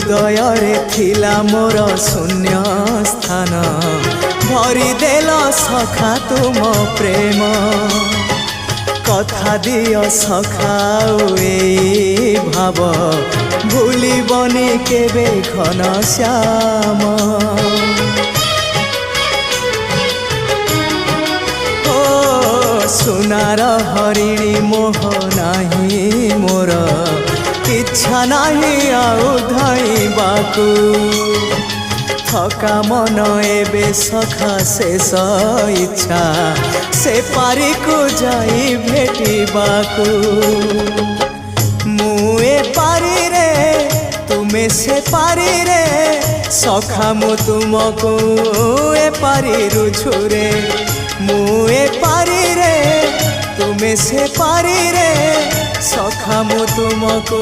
हृदय थिला मोर शून्य स्थान भरिदेल सखा तुम प्रेम कथा दिय सखाऊ ए भाव भूलिबनी केबे घन श्याम ओ सुनार हरिणी मोह नाही मोर इच्छा नाही आउ धाइबाकू थका मन एबे सखा शेष इच्छा से पारी को जाई भेटिबाकू मुए पारी रे तुमे से पारी रे सखा मु तुमको ए पारी रुझुरे मुए पारी रे तुमे से पारी रे सखा मु तुमको।